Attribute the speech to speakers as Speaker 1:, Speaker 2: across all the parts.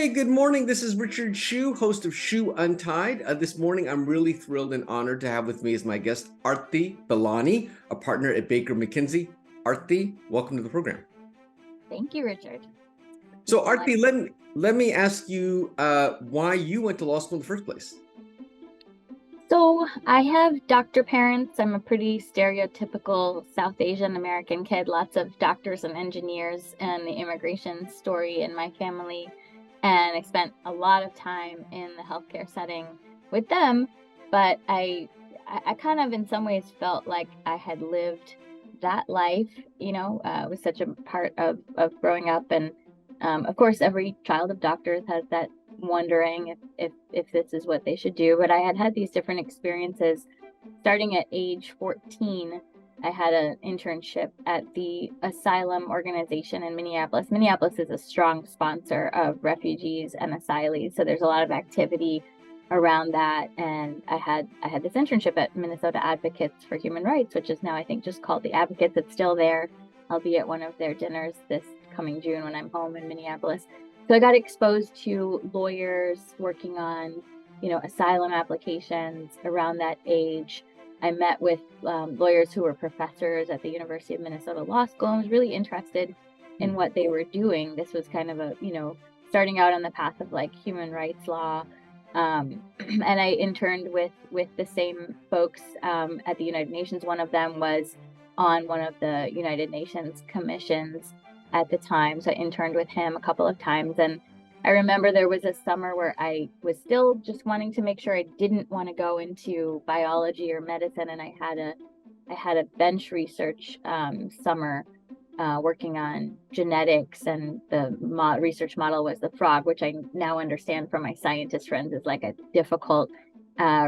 Speaker 1: Hey, good morning. This is Richard Hsu, host of Hsu Untied. This morning, I'm really thrilled and honored to have with me as my guest, Aarthi Belani, a partner at Baker McKenzie. Aarthi, welcome to the program.
Speaker 2: Thank you, Richard.
Speaker 1: So, Aarthi, let me ask you why you went to law school in the first place.
Speaker 2: So I have doctor parents. I'm a pretty stereotypical South Asian American kid, lots of doctors and engineers and the immigration story in my family. And I spent a lot of time in the healthcare setting with them, but I kind of in some ways felt like I had lived that life, it was such a part of growing up. And of course, every child of doctors has that wondering if this is what they should do. But I had these different experiences. Starting at age 14, I had an internship at the asylum organization in Minneapolis. Minneapolis is a strong sponsor of refugees and asylees, so there's a lot of activity around that. And I had this internship at Minnesota Advocates for Human Rights, which is now I think just called the Advocates. It's still there. I'll be at one of their dinners this coming June when I'm home in Minneapolis. So I got exposed to lawyers working on, asylum applications around that age. I met with lawyers who were professors at the University of Minnesota Law School and was really interested in what they were doing. This was kind of a, starting out on the path of like human rights law. And I interned with the same folks at the United Nations. One of them was on one of the United Nations commissions at the time. So I interned with him a couple of times. And I remember there was a summer where I was still just wanting to make sure I didn't want to go into biology or medicine. And I had a bench research summer working on genetics, and the research model was the frog, which I now understand from my scientist friends is like a difficult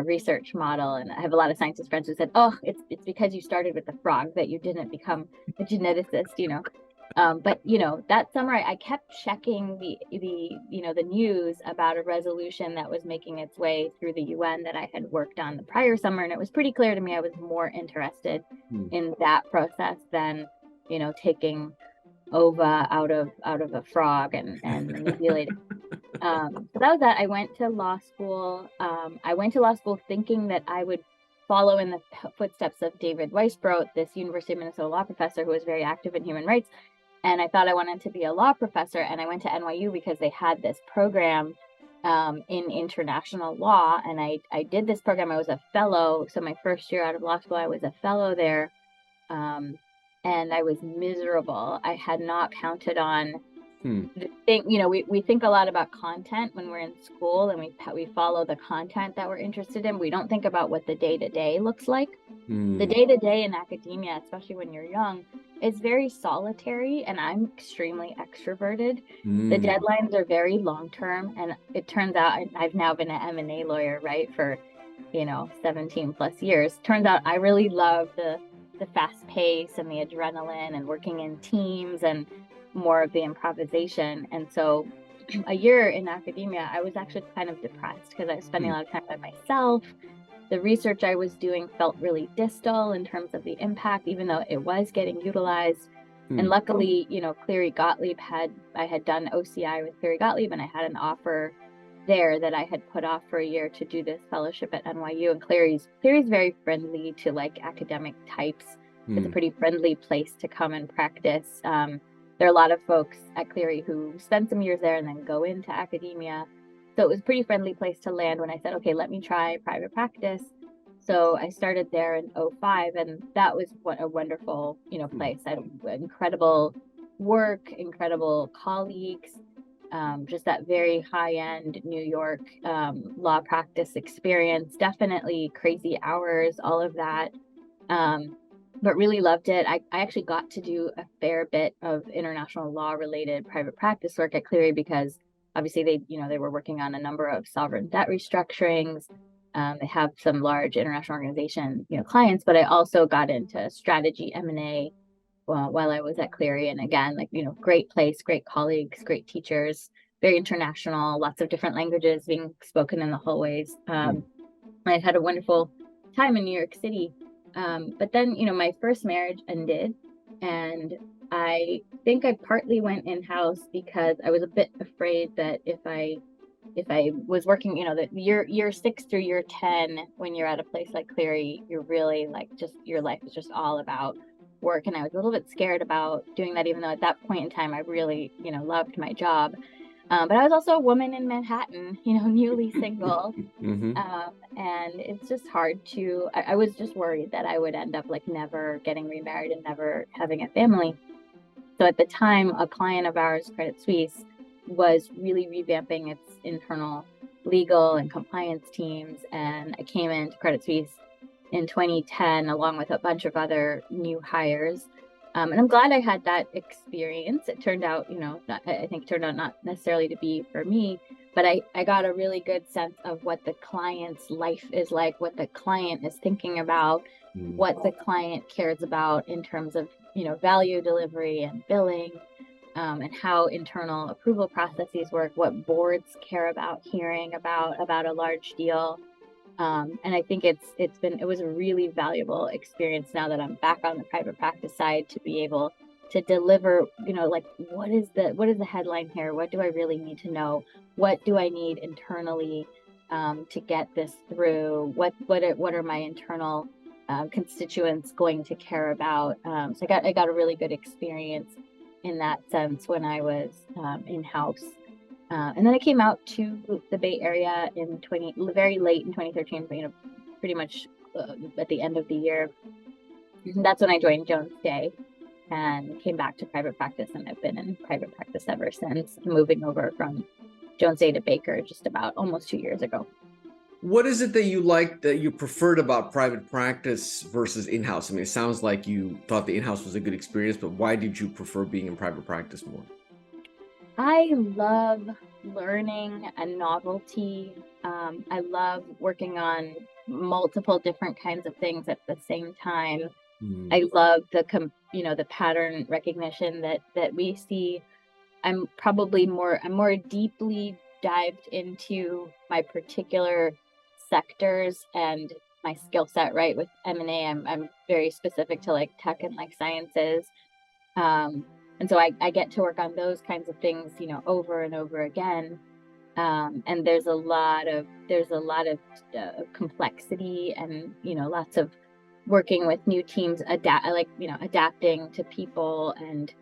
Speaker 2: research model. And I have a lot of scientist friends who said, oh, it's because you started with the frog that you didn't become a geneticist, But that summer I kept checking the news about a resolution that was making its way through the UN that I had worked on the prior summer, and it was pretty clear to me I was more interested in that process than taking ova out of a frog and manipulating. So that was that. I went to law school. I went to law school thinking that I would follow in the footsteps of David Weisbrot, this University of Minnesota law professor who was very active in human rights. And I thought I wanted to be a law professor. And I went to NYU because they had this program in international law. And I did this program. I was a fellow. So my first year out of law school, I was a fellow there. And I was miserable. I had not counted on the thing. We think a lot about content when we're in school, and we follow the content that we're interested in. We don't think about what the day-to-day looks like. The day-to-day in academia, especially when you're young, is very solitary, and I'm extremely extroverted. The deadlines are very long-term, and it turns out I've now been an M&A lawyer, right, for 17 plus years. Turns out I really love the fast pace and the adrenaline and working in teams and more of the improvisation. And so a year in academia, I was actually kind of depressed because I was spending a lot of time by myself. The research I was doing felt really distal in terms of the impact, even though it was getting utilized. And luckily, Cleary Gottlieb I had done OCI with Cleary Gottlieb, and I had an offer there that I had put off for a year to do this fellowship at NYU. And Cleary's very friendly to like academic types. It's a pretty friendly place to come and practice. There are a lot of folks at Cleary who spend some years there and then go into academia. So it was a pretty friendly place to land when I said, okay, let me try private practice. So I started there in 2005, and that was a wonderful, place. I had incredible work, incredible colleagues, just that very high-end New York law practice experience, definitely crazy hours, all of that. But really loved it. I actually got to do a fair bit of international law related private practice work at Cleary because obviously they were working on a number of sovereign debt restructurings. They have some large international organization, clients, but I also got into strategy M&A while I was at Cleary. And again, great place, great colleagues, great teachers, very international, lots of different languages being spoken in the hallways. I had a wonderful time in New York City. But then, my first marriage ended And I think I partly went in-house because I was a bit afraid that if I was working, the year 6 through year 10, when you're at a place like Cleary, you're really like just your life is just all about work. And I was a little bit scared about doing that, even though at that point in time I really, loved my job. But I was also a woman in Manhattan, newly single.
Speaker 1: Mm-hmm.
Speaker 2: And it's just hard I was just worried that I would end up like never getting remarried and never having a family. So at the time, a client of ours, Credit Suisse, was really revamping its internal legal and compliance teams. And I came into Credit Suisse in 2010, along with a bunch of other new hires. And I'm glad I had that experience. It turned out, I think it turned out not necessarily to be for me, but I got a really good sense of what the client's life is like, what the client is thinking about, what the client cares about in terms of, value delivery and billing, and how internal approval processes work, what boards care about hearing about a large deal. And I think it was a really valuable experience now that I'm back on the private practice side to be able to deliver, like what is the headline here? What do I really need to know? What do I need internally to get this through? What are my internal constituents going to care about? So I got a really good experience in that sense when I was in-house. And then I came out to the Bay Area very late in 2013, pretty much at the end of the year. And that's when I joined Jones Day and came back to private practice. And I've been in private practice ever since, moving over from Jones Day to Baker just about almost 2 years ago.
Speaker 1: What is it that you liked, that you preferred about private practice versus in-house? I mean, it sounds like you thought the in-house was a good experience, but why did you prefer being in private practice more?
Speaker 2: I love learning and novelty. I love working on multiple different kinds of things at the same time. I love the pattern recognition that we see. I'm more deeply dived into my particular sectors and my skill set, right? With M&A, I'm very specific to like tech and life sciences. And so I get to work on those kinds of things, over and over again. And there's a lot of complexity and, lots of working with new teams, adapting to people, and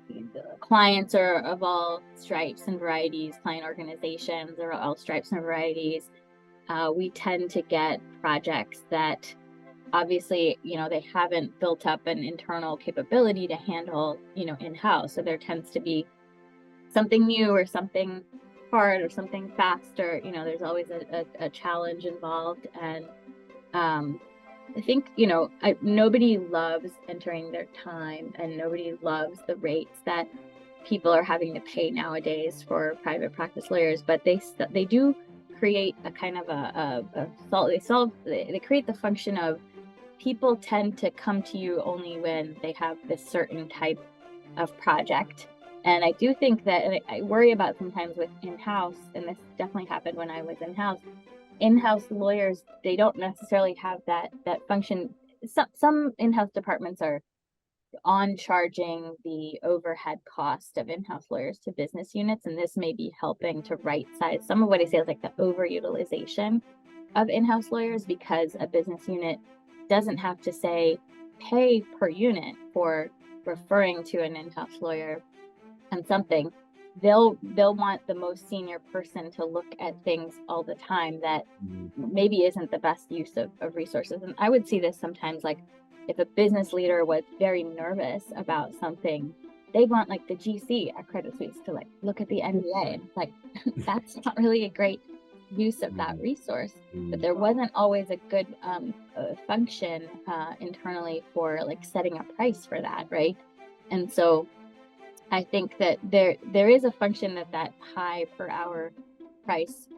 Speaker 2: the clients are of all stripes and varieties, client organizations are all stripes and varieties. We tend to get projects that obviously, they haven't built up an internal capability to handle, in-house. So there tends to be something new or something hard or something faster. There's always a challenge involved. And I think, nobody loves entering their time, and nobody loves the rates that people are having to pay nowadays for private practice lawyers, but they do create a kind of they create the function of people tend to come to you only when they have this certain type of project. And I do think that, and I worry about sometimes with in-house, and this definitely happened when I was in-house lawyers, they don't necessarily have that function. Some in-house departments are on charging the overhead cost of in-house lawyers to business units, and this may be helping to right size some of what I say is like the overutilization of in-house lawyers, because a business unit doesn't have to say pay per unit for referring to an in-house lawyer on something. They'll want the most senior person to look at things all the time that maybe isn't the best use of resources. And I would see this sometimes, like if a business leader was very nervous about something, they want like the GC at Credit Suisse to like look at the NDA, and like that's not really a great use of that resource. But there wasn't always a good function internally for like setting a price for that, right? And so I think that there is a function that high per hour price,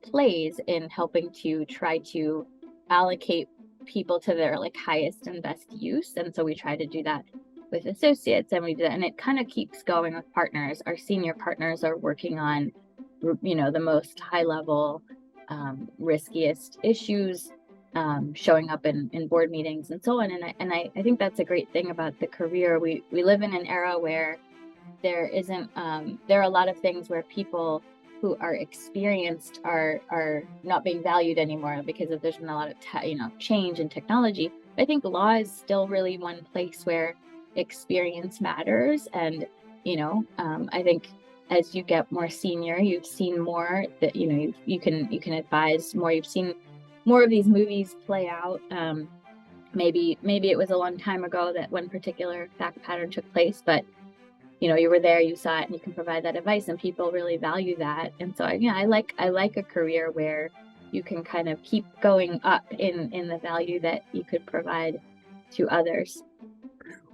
Speaker 2: plays in helping to try to allocate people to their like highest and best use. And so we try to do that with associates, and we do that, and it kind of keeps going with partners. Our senior partners are working on, the most high level, riskiest issues. showing up in board meetings and so on. And I think that's a great thing about the career. We live in an era where there isn't there are a lot of things where people who are experienced are not being valued anymore because there's been a lot of change in technology. But I think law is still really one place where experience matters. And I think as you get more senior, you've seen more that you can advise more. You've seen more of these movies play out. Maybe it was a long time ago that one particular fact pattern took place, but you were there, you saw it, and you can provide that advice, and people really value that. And so I like a career where you can kind of keep going up in the value that you could provide to others.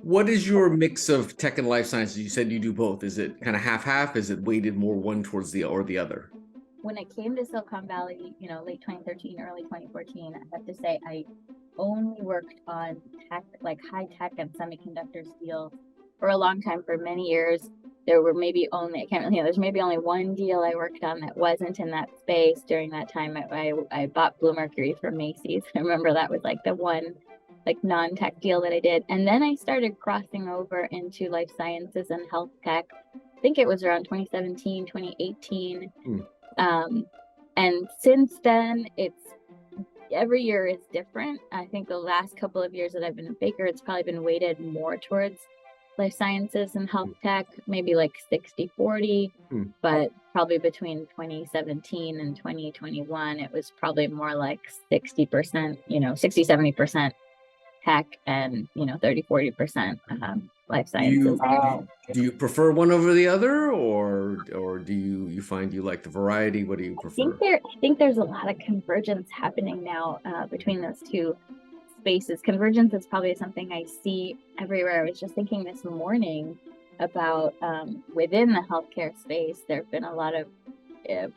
Speaker 1: What is your mix of tech and life sciences? You said you do both. Is it kind of half-half? Is it weighted more one towards the other?
Speaker 2: When I came to Silicon Valley, late 2013, early 2014, I have to say I only worked on tech, like high tech and semiconductors deals for a long time. For many years, there were maybe only, there's maybe only one deal I worked on that wasn't in that space. During that time, I bought Blue Mercury from Macy's. I remember that was like the one non-tech deal that I did. And then I started crossing over into life sciences and health tech. I think it was around 2017, 2018. And since then, every year is different. I think the last couple of years that I've been at Baker, it's probably been weighted more towards life sciences and health tech, maybe like 60-40, but probably between 2017 and 2021, it was probably more like 60%, 60-70% tech and 30-40% life sciences.
Speaker 1: Do you prefer one over the other, or do you find you like the variety? What do you prefer?
Speaker 2: I think there's a lot of convergence happening now between those two spaces. Convergence is probably something I see everywhere. I was just thinking this morning about within the healthcare space, there have been a lot of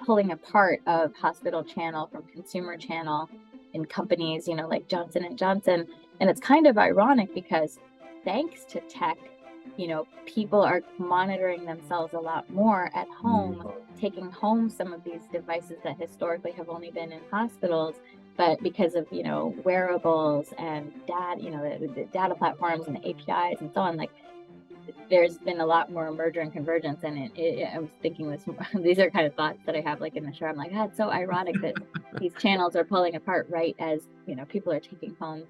Speaker 2: pulling apart of hospital channel from consumer channel in companies, like Johnson & Johnson. And it's kind of ironic because thanks to tech, people are monitoring themselves a lot more at home, taking home some of these devices that historically have only been in hospitals. But because of, wearables and data, the data platforms and the APIs and so on, there's been a lot more merger and convergence. And I was thinking these are kind of thoughts that I have in the shower. I'm like, it's so ironic that these channels are pulling apart right as, people are taking home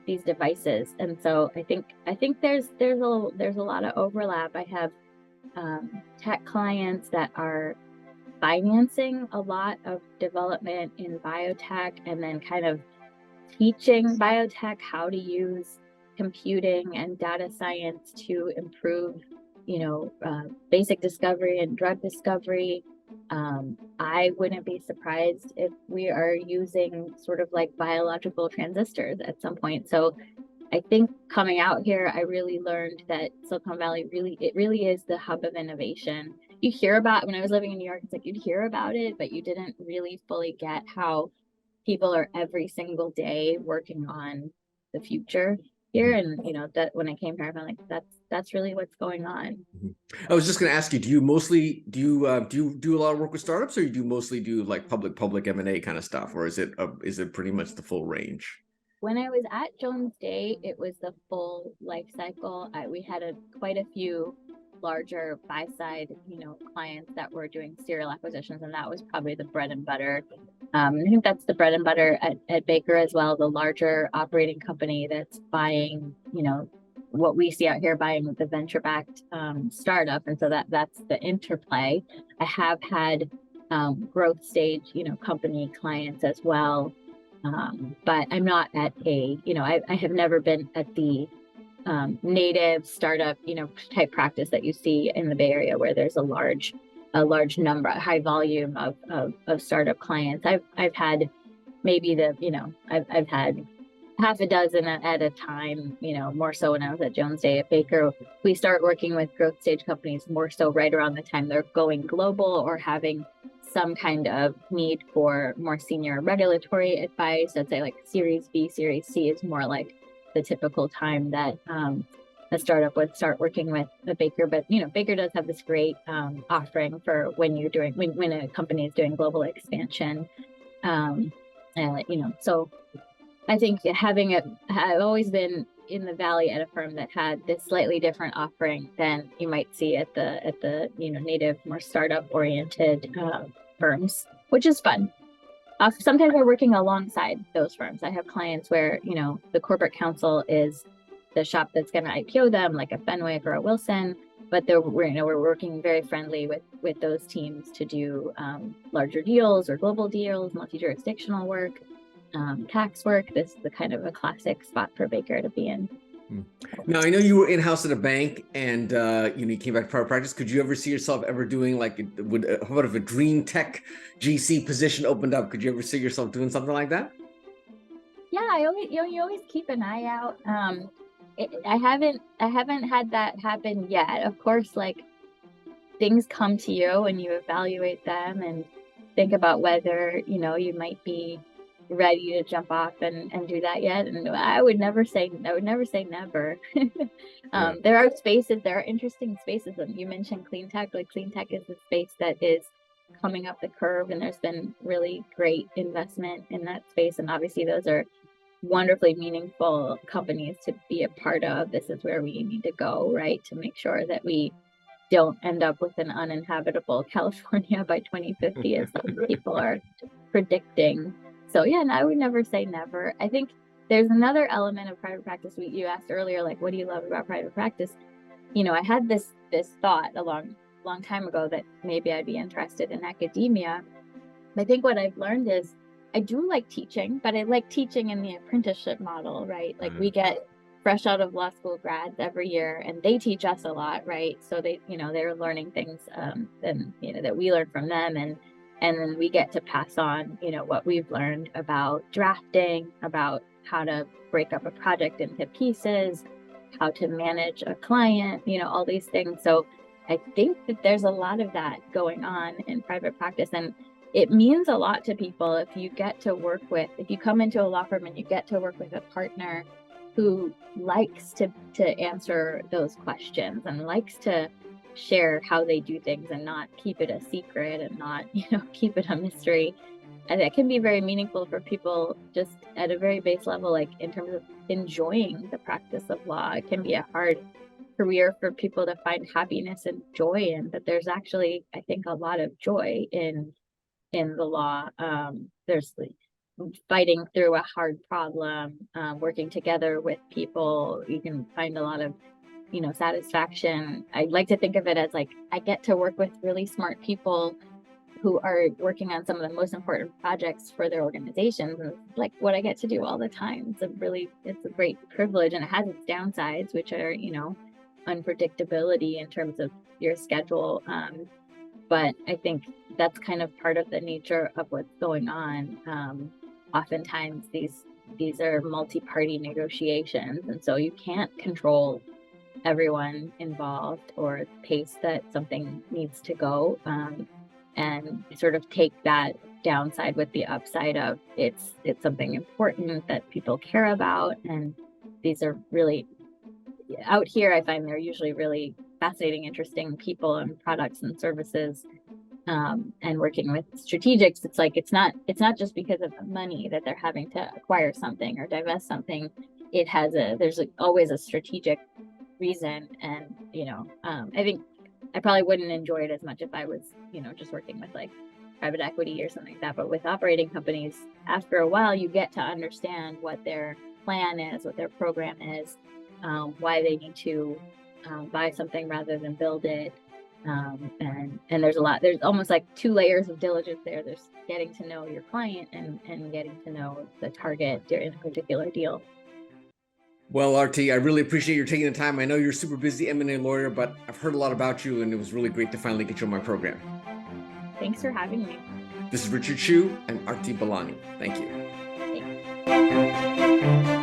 Speaker 2: these devices. And so I think there's a lot of overlap. I have tech clients that are financing a lot of development in biotech and then kind of teaching biotech how to use computing and data science to improve, basic discovery and drug discovery. I wouldn't be surprised if we are using sort of like biological transistors at some point. So I think coming out here, I really learned that Silicon Valley really is the hub of innovation. You hear about, when I was living in New York, it's like you'd hear about it, but you didn't really fully get how people are every single day working on the future here. And that when I came here, I'm like, that's really what's going on.
Speaker 1: I was just going to ask you, do you do a lot of work with startups, or you mostly do like public M&A kind of stuff, or is it pretty much the full range?
Speaker 2: When I was at Jones Day, it was the full life cycle. We had quite a few larger buy-side, clients that were doing serial acquisitions, and that was probably the bread and butter. I think that's the bread and butter at Baker as well, the larger operating company that's buying, what we see out here, buying the venture-backed startup. And so that's the interplay. I have had growth stage, company clients as well. But I'm not at I have never been at the native startup, type practice that you see in the Bay Area, where there's a large number, a high volume of startup clients. I've had maybe I've had half a dozen at a time, more so when I was at Jones Day. At Baker, we start working with growth stage companies more so right around the time they're going global or having some kind of need for more senior regulatory advice. I'd say like Series B, Series C is more like the typical time that a startup would start working with a Baker. But Baker does have this great offering for when a company is doing global expansion, and so I think I've always been in the Valley at a firm that had this slightly different offering than you might see at the native, more startup oriented firms, which is fun. Sometimes we're working alongside those firms. I have clients where the corporate counsel is the shop that's going to IPO them, like a Fenwick or a Wilson, but we're working very friendly with those teams to do larger deals or global deals, multi-jurisdictional work, tax work. This is the kind of a classic spot for Baker to be in.
Speaker 1: Now, I know you were in-house at a bank and you came back to private practice. Could you ever see yourself ever doing how about if a dream tech GC position opened up? Could you ever see yourself doing something like that?
Speaker 2: Yeah, you always keep an eye out. I haven't had that happen yet. Of course, like things come to you and you evaluate them and think about whether you might be ready to jump off and do that yet. And I would never say never. There are interesting spaces. And you mentioned clean tech. Like clean tech is a space that is coming up the curve, and there's been really great investment in that space. And obviously those are wonderfully meaningful companies to be a part of. This is where we need to go, right? To make sure that we don't end up with an uninhabitable California by 2050, as some people are predicting. So yeah, I would never say never. I think there's another element of private practice. You asked earlier, like, what do you love about private practice? I had this thought a long time ago that maybe I'd be interested in academia. I think what I've learned is I do like teaching, but I like teaching in the apprenticeship model, right? Like we get fresh out of law school grads every year and they teach us a lot, right? So they're learning things that we learn from them, and then we get to pass on what we've learned about drafting, about how to break up a project into pieces, how to manage a client, all these things. So I think that there's a lot of that going on in private practice, and it means a lot to people if you come into a law firm and you get to work with a partner who likes to answer those questions and likes to share how they do things and not keep it a secret and not keep it a mystery. And that can be very meaningful for people just at a very base level, like in terms of enjoying the practice of law. It can be a hard career for people to find happiness and joy in, but there's actually, I think, a lot of joy in the law. There's fighting through a hard problem, working together with people. You can find a lot of satisfaction. I like to think of it as like I get to work with really smart people who are working on some of the most important projects for their organizations, and like what I get to do all the time. It's a great privilege, and it has its downsides, which are unpredictability in terms of your schedule. But I think that's kind of part of the nature of what's going on. Oftentimes these are multi-party negotiations, and so you can't control everyone involved or the pace that something needs to go, and sort of take that downside with the upside of it's something important that people care about. And these are really, out here I find they're usually really fascinating, interesting people and products and services. And working with strategics, it's like it's not just because of the money that they're having to acquire something or divest something. There's always a strategic reason. And I think I probably wouldn't enjoy it as much if I was just working with like private equity or something like that. But with operating companies, after a while you get to understand what their plan is, what their program is, why they need to buy something rather than build it. And there's almost like two layers of diligence there. There's getting to know your client and getting to know the target in a particular deal.
Speaker 1: Well, Aarthi, I really appreciate you taking the time. I know you're a super busy M&A lawyer, but I've heard a lot about you, and it was really great to finally get you on my program.
Speaker 2: Thanks for having me.
Speaker 1: This is Richard Hsu and Aarthi Belani. Thank you.
Speaker 2: Thanks.